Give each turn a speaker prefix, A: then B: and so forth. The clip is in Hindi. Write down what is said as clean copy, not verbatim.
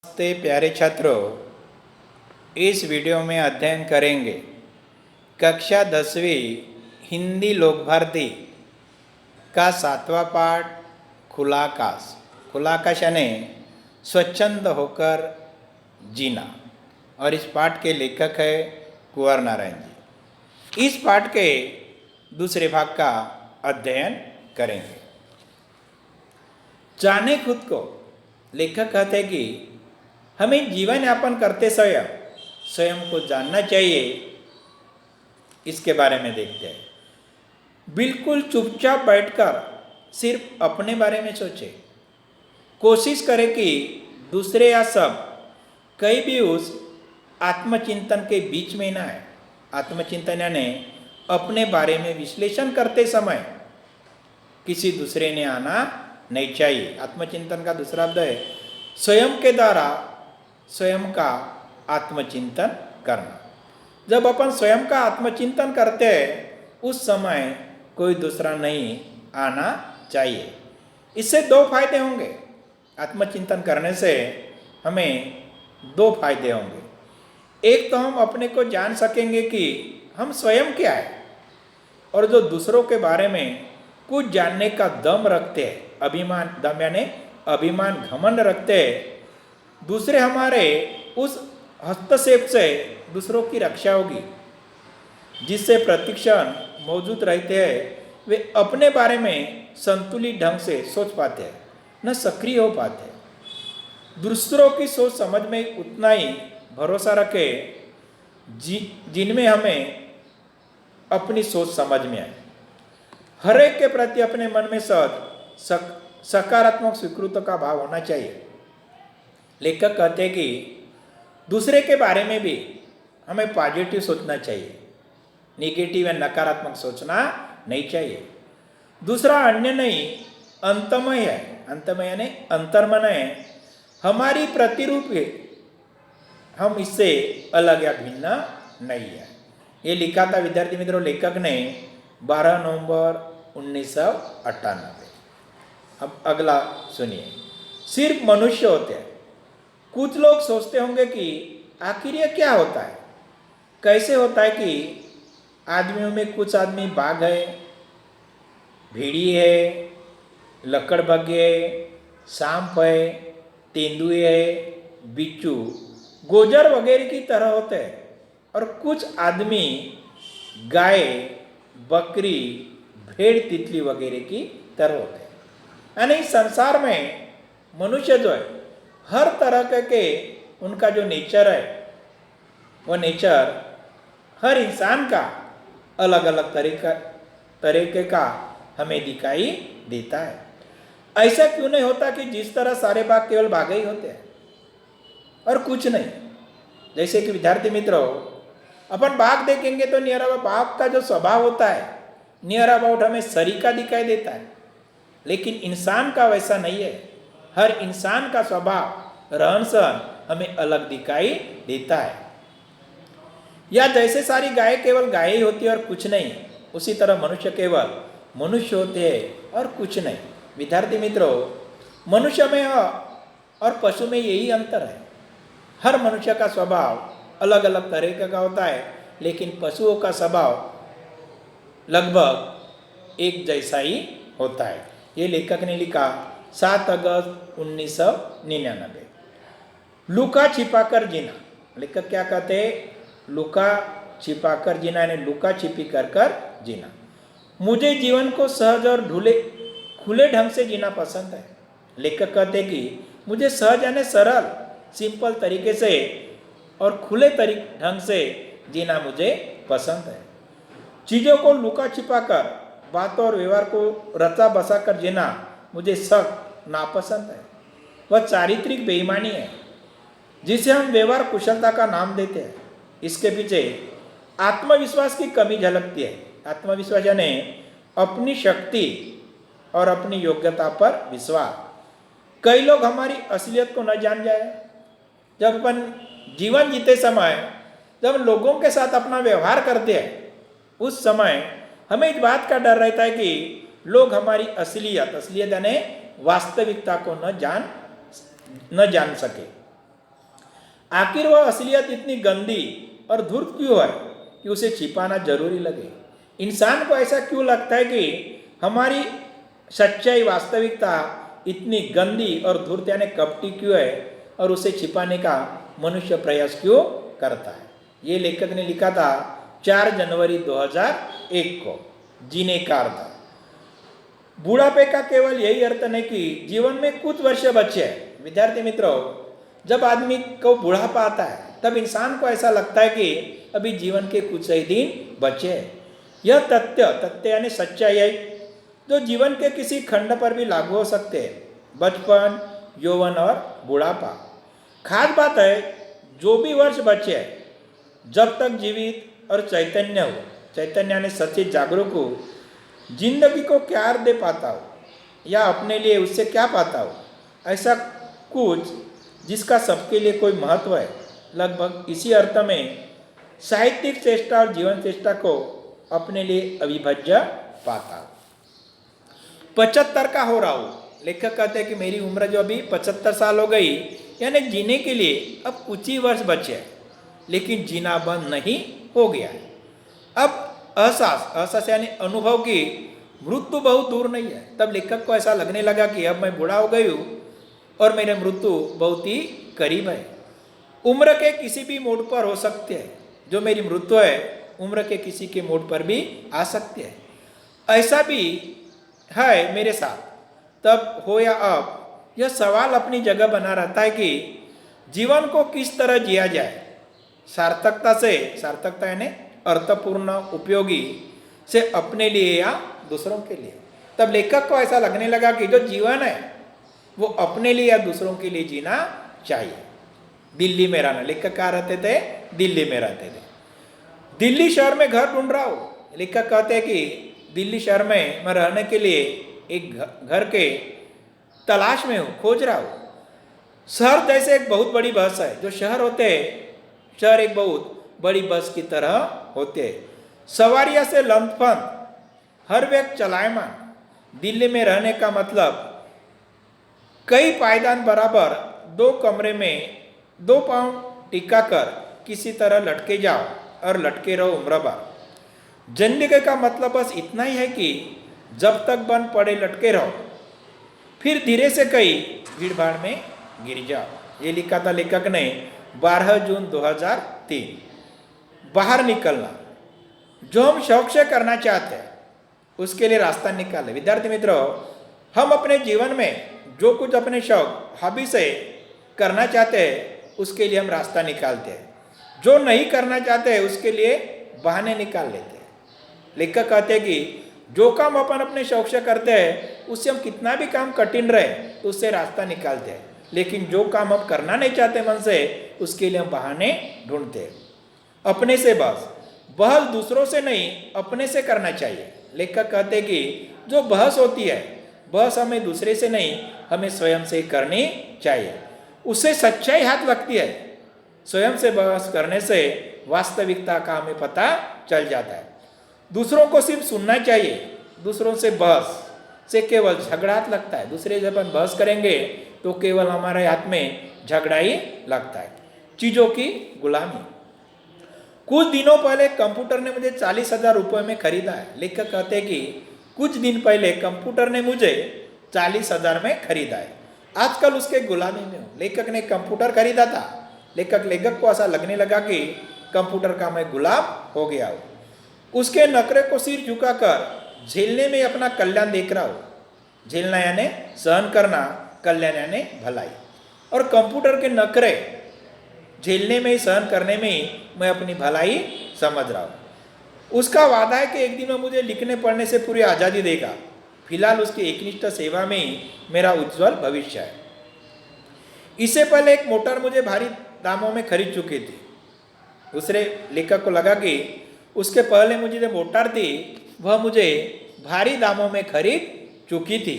A: नमस्ते प्यारे छात्रों, इस वीडियो में अध्ययन करेंगे कक्षा 10वीं हिंदी लोक भारती का 7वां पाठ खुला आकाश। खुला आकाश यानी स्वच्छंद होकर जीना, और इस पाठ के लेखक है कुंवर नारायण जी। इस पाठ के दूसरे भाग का अध्ययन करेंगे। जाने खुद को। लेखक कहते हैं कि हमें जीवन यापन करते समय स्वयं को जानना चाहिए। इसके बारे में देखते हैं। बिल्कुल चुपचाप बैठकर सिर्फ अपने बारे में सोचें। कोशिश करें कि दूसरे या सब कहीं भी उस आत्मचिंतन के बीच में ना आए। आत्मचिंतन यानी अपने बारे में विश्लेषण करते समय किसी दूसरे ने आना नहीं चाहिए। आत्मचिंतन का दूसरा शब्द है स्वयं के द्वारा स्वयं का आत्मचिंतन करना। जब अपन स्वयं का आत्मचिंतन करते हैं उस समय कोई दूसरा नहीं आना चाहिए। इससे दो फायदे होंगे। आत्मचिंतन करने से हमें दो फायदे होंगे। एक तो हम अपने को जान सकेंगे कि हम स्वयं क्या है, और जो दूसरों के बारे में कुछ जानने का दम रखते हैं, अभिमान, दम यानी अभिमान, घमंड रखते हैं, दूसरे हमारे उस हस्तक्षेप से दूसरों की रक्षा होगी, जिससे प्रतिक्षण मौजूद रहते हैं वे अपने बारे में संतुलित ढंग से सोच पाते हैं, न सक्रिय हो पाते। दूसरों की सोच समझ में उतना ही भरोसा रखे जिनमें हमें अपनी सोच समझ में आए। हर एक के प्रति अपने मन में सकारात्मक स्वीकृति का भाव होना चाहिए। लेखक कहते हैं कि दूसरे के बारे में भी हमें पॉजिटिव सोचना चाहिए, निगेटिव या नकारात्मक सोचना नहीं चाहिए। दूसरा अन्य नहीं अंतमय है। अंतमय यानी अंतर्मन है, हमारी प्रतिरूप है, हम इससे अलग या भिन्न नहीं है। ये लिखा था विद्यार्थी मित्रों लेखक ने 12 नवंबर 1998। अब अगला सुनिए। सिर्फ मनुष्य होते हैं। कुछ लोग सोचते होंगे कि आखिर ये क्या होता है, कैसे होता है कि आदमियों में कुछ आदमी बाघ है, भेड़ी है, लकड़बग्घे है, सांप है, तेंदुए है, बिच्छू, गोजर वगैरह की तरह होते हैं, और कुछ आदमी गाय, बकरी, भेड़, तितली वगैरह की तरह होते हैं। यानी इस संसार में मनुष्य जो है हर तरह के उनका जो नेचर है वो नेचर हर इंसान का अलग अलग तरीके का हमें दिखाई देता है। ऐसा क्यों नहीं होता कि जिस तरह सारे बाघ केवल बाघ ही होते हैं और कुछ नहीं। जैसे कि विद्यार्थी मित्रों, अपन बाघ देखेंगे तो नियर अबाउट बाघ का जो स्वभाव होता है नियर अबाउट हमें सरीका दिखाई देता है, लेकिन इंसान का वैसा नहीं है। हर इंसान का स्वभाव, रहन सहन हमें अलग दिखाई देता है। या जैसे सारी गाय केवल गाय ही होती है और कुछ नहीं, उसी तरह मनुष्य केवल मनुष्य होते हैं और कुछ नहीं। विद्यार्थी मित्रों, मनुष्य में और पशु में यही अंतर है। हर मनुष्य का स्वभाव अलग अलग तरीके का होता है, लेकिन पशुओं का स्वभाव लगभग एक जैसा ही होता है। ये लेखक ने लिखा 7 अगस्त 1999। लुका छिपाकर जीना। लेखक क्या कहते हैं? लुका छिपाकर जीना यानी लुका छिपी कर जीना। मुझे जीवन को सहज और खुले ढंग से जीना पसंद है। लेखक कहते हैं कि मुझे सहज यानी सरल, सिंपल तरीके से और खुले ढंग से जीना मुझे पसंद है। चीज़ों को लुका छिपाकर, बातों और व्यवहार को रचा बसा कर जीना मुझे सख्त नापसंद है। वह चारित्रिक बेईमानी है जिसे हम व्यवहार कुशलता का नाम देते हैं। इसके पीछे आत्मविश्वास की कमी झलकती है। आत्मविश्वास यानी अपनी शक्ति और अपनी योग्यता पर विश्वास। कई लोग हमारी असलियत को न जान जाए। जब अपन जीवन जीते समय जब लोगों के साथ अपना व्यवहार करते हैं उस समय हमें इस बात का डर रहता है कि लोग हमारी असलियत यानी वास्तविकता को न जान सके। आखिर वह असलियत इतनी गंदी और धूर्त क्यों है कि उसे छिपाना जरूरी लगे? इंसान को ऐसा क्यों लगता है कि हमारी सच्चाई, वास्तविकता इतनी गंदी और धूर्त यानी कपटी क्यों है और उसे छिपाने का मनुष्य प्रयास क्यों करता है? ये लेखक ने लिखा था 4 जनवरी 2001 को। जीने का अर्थ, बुढ़ापे का केवल यही अर्थ नहीं कि जीवन में कुछ वर्ष बचे हैं। विद्यार्थी मित्रों, जब आदमी को बुढ़ापा आता है तब इंसान को ऐसा लगता है कि अभी जीवन के कुछ ही दिन बचे हैं। यह तथ्य यानी सच्चाई है जो जीवन के किसी खंड पर भी लागू हो सकते हैं, बचपन, यौवन और बुढ़ापा। खास बात है, जो भी वर्ष बचे हैं, जब तक जीवित और चैतन्य हो, चैतन्य यानी सचेत जागरूक हो, जिंदगी को क्या अर्थ दे पाता हो या अपने लिए उससे क्या पाता हो, ऐसा कुछ जिसका सबके लिए कोई महत्व है। लगभग इसी अर्थ में साहित्यिक चेष्टा और जीवन चेष्टा को अपने लिए अविभाज्य पाता हूँ। 75 का हो रहा हूँ। लेखक कहते हैं कि मेरी उम्र जो अभी 75 साल हो गई, यानी जीने के लिए अब कुछ ही वर्ष बचे हैं, लेकिन जीना बंद नहीं हो गया है। अब एहसास यानी अनुभव की मृत्यु बहुत दूर नहीं है। तब लेखक को ऐसा लगने लगा कि अब मैं बूढ़ा हो गई हूँ और मेरे मृत्यु बहुत ही करीब है। उम्र के किसी भी मोड़ पर हो सकते हैं। जो मेरी मृत्यु है उम्र के किसी के मोड़ पर भी आ सकती है। ऐसा भी है मेरे साथ, तब हो या अब, यह सवाल अपनी जगह बना रहता है कि जीवन को किस तरह जिया जाए, सार्थकता यानी अर्थपूर्ण, उपयोगी से अपने लिए या दूसरों के लिए। तब लेखक को ऐसा लगने लगा कि जो जीवन है वो अपने लिए या दूसरों के लिए जीना चाहिए। दिल्ली में रहना, लेखक कहाँ रहते थे? दिल्ली में रहते थे। दिल्ली शहर में घर ढूंढ रहा हूँ। लेखक कहते हैं कि दिल्ली शहर में मैं रहने के लिए एक घर के तलाश में हूँ, खोज रहा हूँ। शहर जैसे एक बहुत बड़ी बस है। जो शहर होते हैं, शहर एक बहुत बड़ी बस की तरह होते हैं, सवारियां से लंथपंथ, हर व्यक्ति चलायमान। दिल्ली में रहने का मतलब कई पायदान बराबर 2 कमरे में 2 पाँव टिका कर किसी तरह लटके जाओ और लटके रहो उम्र भर। जिंदगी का मतलब बस इतना ही है कि जब तक बन पड़े लटके रहो, फिर धीरे से कई भीड़ भाड़ में गिर जाओ। ये लिखा था लेखक ने 12 जून 2003। बाहर निकलना, जो हम शौक से करना चाहते हैं उसके लिए रास्ता निकाले। विद्यार्थी मित्रों, हम अपने जीवन में जो कुछ अपने शौक, हॉबी से करना चाहते हैं उसके लिए हम रास्ता निकालते हैं। जो नहीं करना चाहते उसके लिए बहाने निकाल लेते हैं। लेखक कहते हैं कि जो काम अपन अपने शौक से करते हैं उससे हम कितना भी काम कठिन रहे तो उससे रास्ता निकालते हैं, लेकिन जो काम हम करना नहीं चाहते मन से उसके लिए हम बहाने ढूंढते हैं। अपने से बहस दूसरों से नहीं, अपने से करना चाहिए। लेखक कहते हैं कि जो बहस होती है, बहस हमें दूसरे से नहीं, हमें स्वयं से करनी चाहिए। उससे सच्चाई हाथ लगती है। स्वयं से बहस करने से वास्तविकता का हमें पता चल जाता है। दूसरों को सिर्फ सुनना चाहिए। दूसरों से बहस से केवल झगड़ा हाथ लगता है। दूसरे जब हम बहस करेंगे तो केवल हमारे हाथ में झगड़ा ही लगता है। चीज़ों की गुलामी। कुछ दिनों पहले कंप्यूटर ने मुझे 40,000 रुपये में खरीदा है। लेखक कहते हैं कि कुछ दिन पहले कंप्यूटर ने मुझे 40,000 में खरीदा है। आजकल उसके गुलामी में हूँ। लेखक ने कंप्यूटर खरीदा था। लेखक को ऐसा लगने लगा कि कंप्यूटर का मैं गुलाम हो गया हूँ। उसके नखरे को सिर झुकाकर झेलने में अपना कल्याण देख रहा हूँ। झेलना यानी सहन करना, कल्याण यानी भलाई। और कंप्यूटर के नखरे झेलने में ही, सहन करने में ही मैं अपनी भलाई समझ रहा हूँ। उसका वादा है कि एक दिन वो मुझे लिखने पढ़ने से पूरी आज़ादी देगा। फिलहाल उसकी एकनिष्ठ सेवा में ही मेरा उज्जवल भविष्य है। इससे पहले एक मोटर मुझे भारी दामों में खरीद चुकी थी। दूसरे लेखक को लगा कि उसके पहले मुझे जो मोटर थी वह मुझे भारी दामों में खरीद चुकी थी।